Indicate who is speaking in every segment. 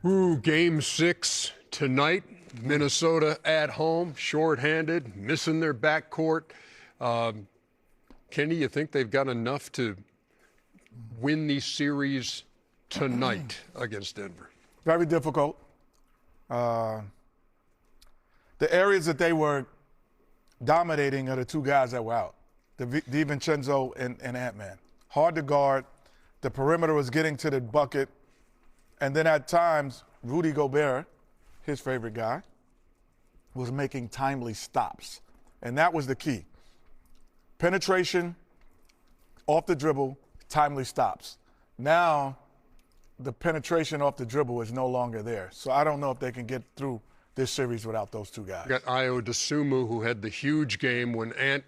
Speaker 1: Ooh, game 6 tonight. Minnesota at home, shorthanded, missing their backcourt. Kenny, you think they've got enough to win these series tonight against Denver?
Speaker 2: Very difficult. The areas that they were dominating are the two guys that were out, DiVincenzo and Ant-Man. Hard to guard. The perimeter was getting to the bucket. And then at times, Rudy Gobert, his favorite guy, was making timely stops. And that was the key. Penetration, off the dribble, timely stops. Now, the penetration off the dribble is no longer there. So I don't know if they can get through this series without those two guys.
Speaker 1: Got Ayo Dosunmu, who had the huge game when Ant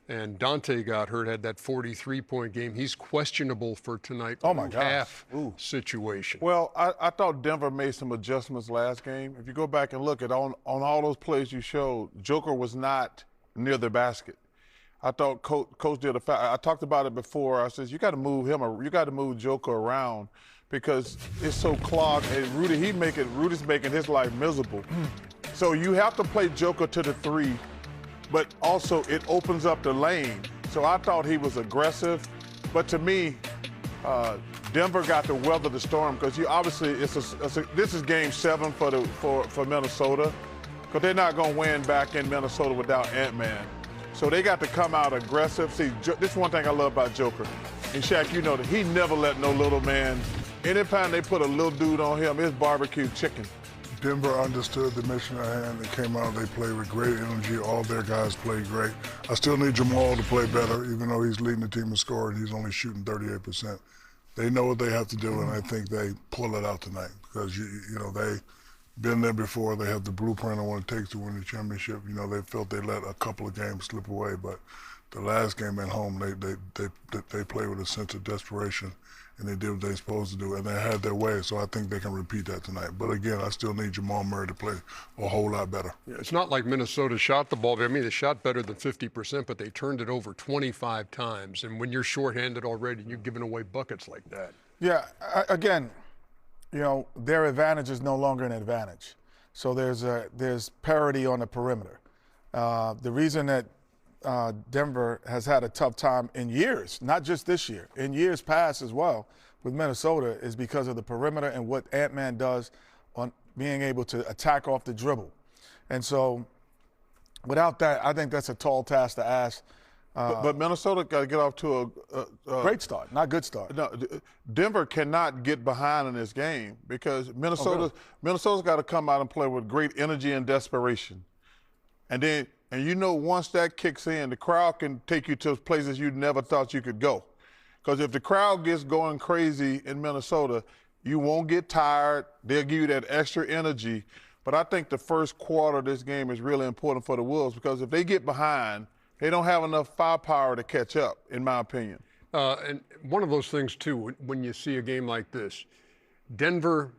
Speaker 1: and Dante got hurt, had that 43-point game. He's questionable for tonight.
Speaker 2: Oh, my gosh.
Speaker 1: Half situation.
Speaker 3: Well, I thought Denver made some adjustments last game. If you go back and look at on all those plays you showed, Joker was not near the basket. I thought Coach did I talked about it before. I said, you got to move him, or you got to move Joker around because it's so clogged. And Rudy's making his life miserable. So you have to play Joker to the 3, but also it opens up the lane. So I thought he was aggressive. But to me, Denver got to weather the storm because obviously this is game 7 for Minnesota, because they're not going to win back in Minnesota without Ant-Man. So they got to come out aggressive. See, this is one thing I love about Joker. And Shaq, you know that he never let no little man, anytime they put a little dude on him, it's barbecue chicken.
Speaker 4: Denver understood the mission at hand. They came out, they played with great energy. All their guys played great. I still need Jamal to play better, even though he's leading the team in scoring. He's only shooting 38%. They know what they have to do, and I think they pull it out tonight because, you know, they've been there before. They have the blueprint on what it takes to win the championship. You know, they felt they let a couple of games slip away, but the last game at home, they played with a sense of desperation, and they did what they're supposed to do, and they had their way, so I think they can repeat that tonight. But again, I still need Jamal Murray to play a whole lot better.
Speaker 1: Yeah, it's not like Minnesota shot the ball. I mean, they shot better than 50%, but they turned it over 25 times. And when you're shorthanded already, you're giving away buckets like that.
Speaker 2: Yeah, again, you know, their advantage is no longer an advantage. So there's parity on the perimeter. The reason that Denver has had a tough time in years, not just this year, in years past as well with Minnesota, is because of the perimeter and what Ant-Man does on being able to attack off the dribble. And so without that, I think that's a tall task to ask.
Speaker 3: But Minnesota got to get off to a
Speaker 2: great start, not good start.
Speaker 3: No, Denver cannot get behind in this game because Minnesota's got to come out and play with great energy and desperation. And you know, once that kicks in, the crowd can take you to places you never thought you could go. Because if the crowd gets going crazy in Minnesota, you won't get tired. They'll give you that extra energy. But I think the first quarter of this game is really important for the Wolves because if they get behind, they don't have enough firepower to catch up, in my opinion.
Speaker 1: And one of those things, too, when you see a game like this, Denver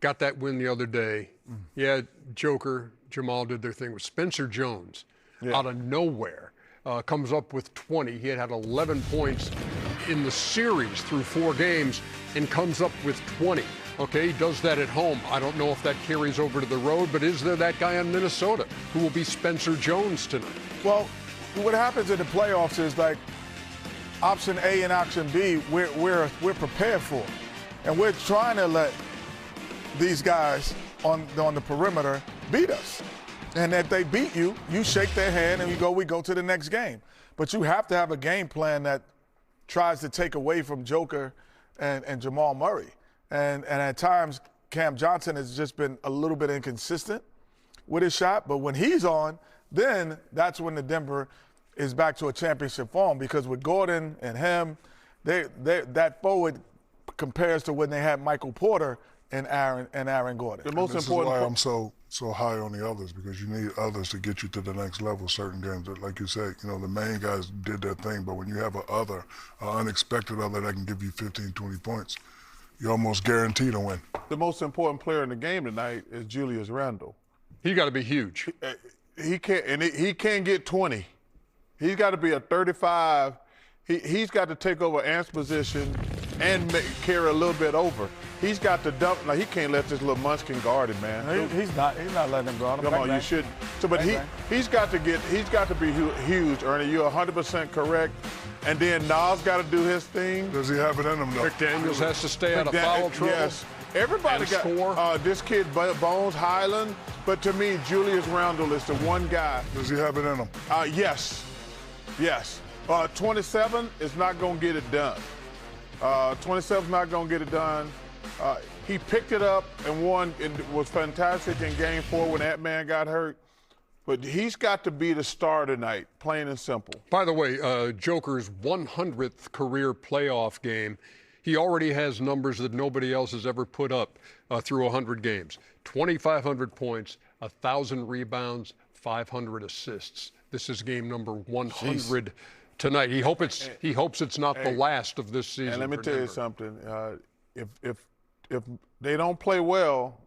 Speaker 1: got that win the other day. Yeah, Joker, Jamal did their thing with Spencer Jones out of nowhere. Comes up with 20. He had 11 points in the series through 4 games and comes up with 20. Okay, he does that at home. I don't know if that carries over to the road, but is there that guy in Minnesota who will be Spencer Jones tonight?
Speaker 2: Well, what happens in the playoffs is like option A and option B, we're prepared for. And we're trying to let these guys on the perimeter beat us. And if they beat you, you shake their hand and we go to the next game. But you have to have a game plan that tries to take away from Joker and Jamal Murray. And at times, Cam Johnson has just been a little bit inconsistent with his shot. But when he's on, then that's when the Denver is back to a championship form, because with Gordon and him, that forward compares to when they had Michael Porter and Aaron Gordon.
Speaker 3: The most
Speaker 4: this
Speaker 3: important
Speaker 4: is why I'm so high on the others, because you need others to get you to the next level. Certain games, like you said, you know, the main guys did their thing, but when you have an unexpected other that can give you 15, 20 points, you're almost guaranteed to win.
Speaker 3: The most important player in the game tonight is Julius Randle.
Speaker 1: He got to be huge.
Speaker 3: He can't get 20. He's got to be a 35. He's got to take over Ant's position and carry a little bit over. he's got to dump. Now, he can't let this little munchkin guard him, man.
Speaker 2: He's not letting him guard him.
Speaker 3: Come on, you should. So, but he's got to be huge, Ernie. You're 100% correct. And then Nas got to do his thing.
Speaker 4: Does he have it in him, though?
Speaker 1: McDaniels has to stay out of foul trouble.
Speaker 3: Yes. Everybody got this kid, Bones Highland. But to me, Julius Randle is the one guy.
Speaker 4: Does he have it in him?
Speaker 3: Yes. 27 is not going to get it done. 27 is not going to get it done. He picked it up and won and was fantastic in Game 4 when that man got hurt. But he's got to be the star tonight, plain and simple.
Speaker 1: By the way, Joker's 100th career playoff game. He already has numbers that nobody else has ever put up through 100 games. 2,500 points, 1,000 rebounds, 500 assists. This is game number 100 tonight. He hopes it's not the last of this season.
Speaker 3: And let me tell you something. If they don't play well,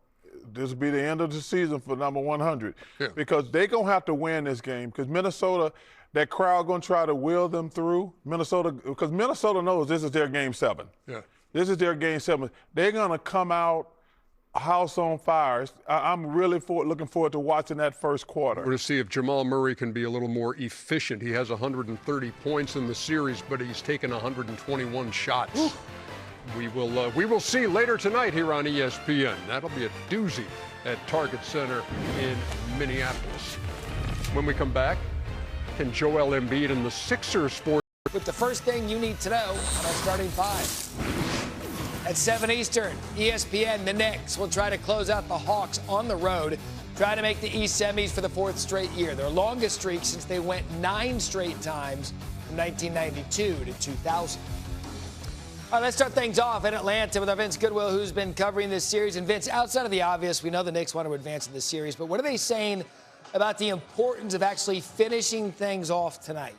Speaker 3: this will be the end of the season for number 100.
Speaker 1: Yeah.
Speaker 3: Because they're going to have to win this game. Because Minnesota, that crowd going to try to will them through. Because Minnesota knows this is their Game 7.
Speaker 1: Yeah.
Speaker 3: This is their Game 7. They're going to come out house on fire. I'm really looking forward to watching that first quarter.
Speaker 1: We're going to see if Jamal Murray can be a little more efficient. He has 130 points in the series, but he's taken 121 shots. Ooh. We will see later tonight here on ESPN. That'll be a doozy at Target Center in Minneapolis. When we come back, can Joel Embiid and the Sixers sport
Speaker 5: with the first thing you need to know on our starting five. At 7 Eastern, ESPN, the Knicks will try to close out the Hawks on the road, try to make the East semis for the 4th straight year, their longest streak since they went 9 straight times from 1992 to 2000. All right, let's start things off in Atlanta with our Vince Goodwill, who's been covering this series. And Vince, outside of the obvious, we know the Knicks want to advance in this series, but what are they saying about the importance of actually finishing things off tonight?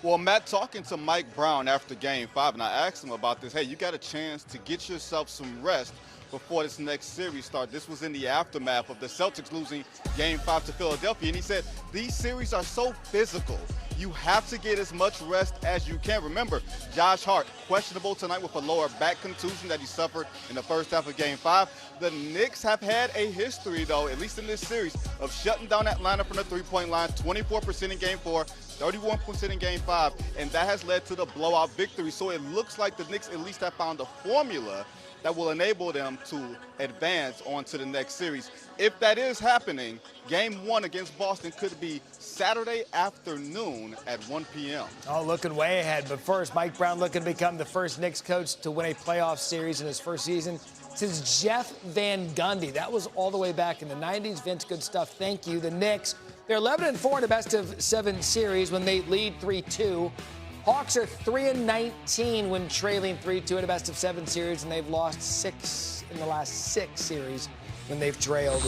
Speaker 6: Well, Matt, talking to Mike Brown after Game 5, and I asked him about this. Hey, you got a chance to get yourself some rest before this next series starts. This was in the aftermath of the Celtics losing Game 5 to Philadelphia, and he said these series are so physical. You have to get as much rest as you can. Remember, Josh Hart, questionable tonight with a lower back contusion that he suffered in the first half of Game 5. The Knicks have had a history, though, at least in this series, of shutting down Atlanta from the three-point line, 24% in Game 4, 31% in Game 5, and that has led to the blowout victory. So it looks like the Knicks at least have found a formula that will enable them to advance on to the next series. If that is happening, Game 1 against Boston could be Saturday afternoon at 1 p.m.
Speaker 5: Oh, looking way ahead. But first, Mike Brown looking to become the first Knicks coach to win a playoff series in his first season since Jeff Van Gundy. That was all the way back in the 90s. Vince, good stuff. Thank you. The Knicks, they're 11-4 in the best-of-7 series when they lead 3-2. Hawks are 3-19 when trailing 3-2 in a best-of-7 series, and they've lost 6 in the last 6 series when they've trailed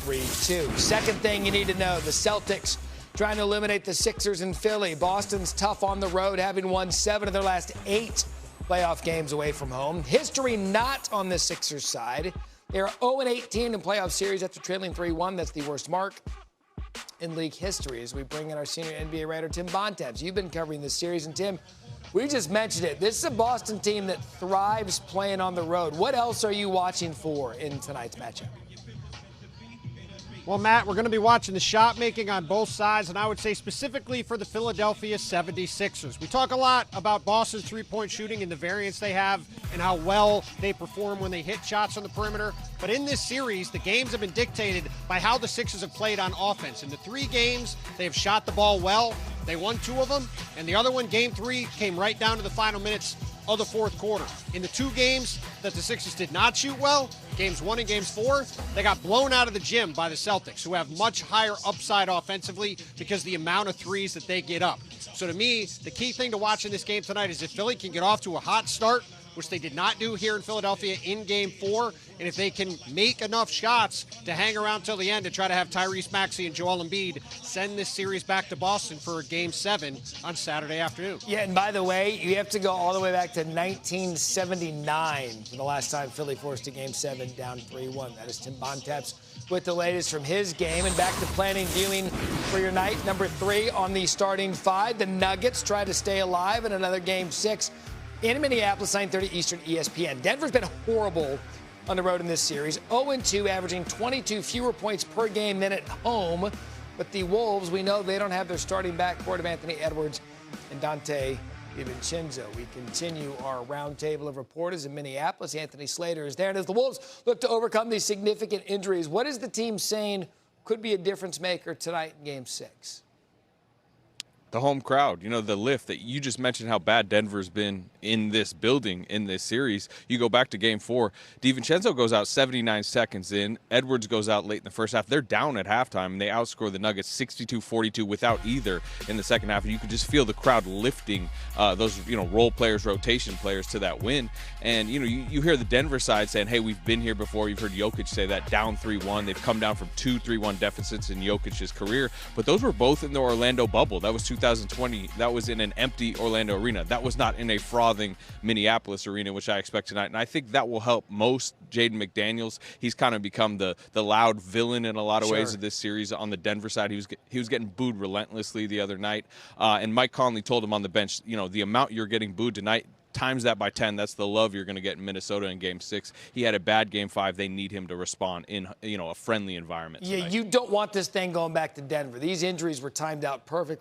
Speaker 5: 3-2. Second thing you need to know, the Celtics trying to eliminate the Sixers in Philly. Boston's tough on the road, having won 7 of their last 8 playoff games away from home. History not on the Sixers side. They're 0-18 in playoff series after trailing 3-1. That's the worst mark in league history. As we bring in our senior NBA writer, Tim Bontemps. You've been covering this series, and Tim, we just mentioned it. This is a Boston team that thrives playing on the road. What else are you watching for in tonight's matchup?
Speaker 7: Well, Matt, we're going to be watching the shot making on both sides, and I would say specifically for the Philadelphia 76ers. We talk a lot about Boston's three-point shooting and the variance they have and how well they perform when they hit shots on the perimeter. But in this series, the games have been dictated by how the Sixers have played on offense. In the 3 games, they have shot the ball well. They won 2 of them, and the other one, Game 3, came right down to the final minutes of the 4th quarter. In the 2 games that the Sixers did not shoot well, Games 1 and Games 4, they got blown out of the gym by the Celtics, who have much higher upside offensively because of the amount of threes that they get up. So to me, the key thing to watch in this game tonight is if Philly can get off to a hot start, which they did not do here in Philadelphia in Game 4, and if they can make enough shots to hang around till the end to try to have Tyrese Maxey and Joel Embiid send this series back to Boston for a Game 7 on Saturday afternoon.
Speaker 5: Yeah, and by the way, you have to go all the way back to 1979 for the last time Philly forced a Game 7 down 3-1. That is Tim Bontemps with the latest from his game. And back to planning viewing for your night. Number 3 on the starting 5. The Nuggets try to stay alive in another Game 6 in Minneapolis, 9:30 Eastern, ESPN. Denver's been horrible on the road in this series, 0-2, averaging 22 fewer points per game than at home. But the Wolves, we know they don't have their starting backcourt of Anthony Edwards and Dante DiVincenzo. We continue our roundtable of reporters in Minneapolis. Anthony Slater is there. And as the Wolves look to overcome these significant injuries, what is the team saying could be a difference maker tonight in Game 6?
Speaker 8: The home crowd, the lift that you just mentioned, how bad Denver's been in this building in this series. You go back to Game 4, DiVincenzo goes out 79 seconds in. Edwards goes out late in the first half. They're down at halftime, and they outscore the Nuggets 62-42 without either in the second half. And you could just feel the crowd lifting those, role players, rotation players to that win. And, you hear the Denver side saying, hey, we've been here before. You've heard Jokic say that, down 3-1. They've come down from 2 3-1 deficits in Jokic's career. But those were both in the Orlando bubble. That was 2020. That was in an empty Orlando arena. That was not in a frothing Minneapolis arena, which I expect tonight. And I think that will help most Jaden McDaniels. He's kind of become the loud villain in a lot of ways of this series on the Denver side. He was getting booed relentlessly the other night. And Mike Conley told him on the bench, the amount you're getting booed tonight, times that by 10. That's the love you're going to get in Minnesota in Game 6. He had a bad Game 5. They need him to respond in a friendly environment tonight.
Speaker 5: Yeah, you don't want this thing going back to Denver. These injuries were timed out perfect for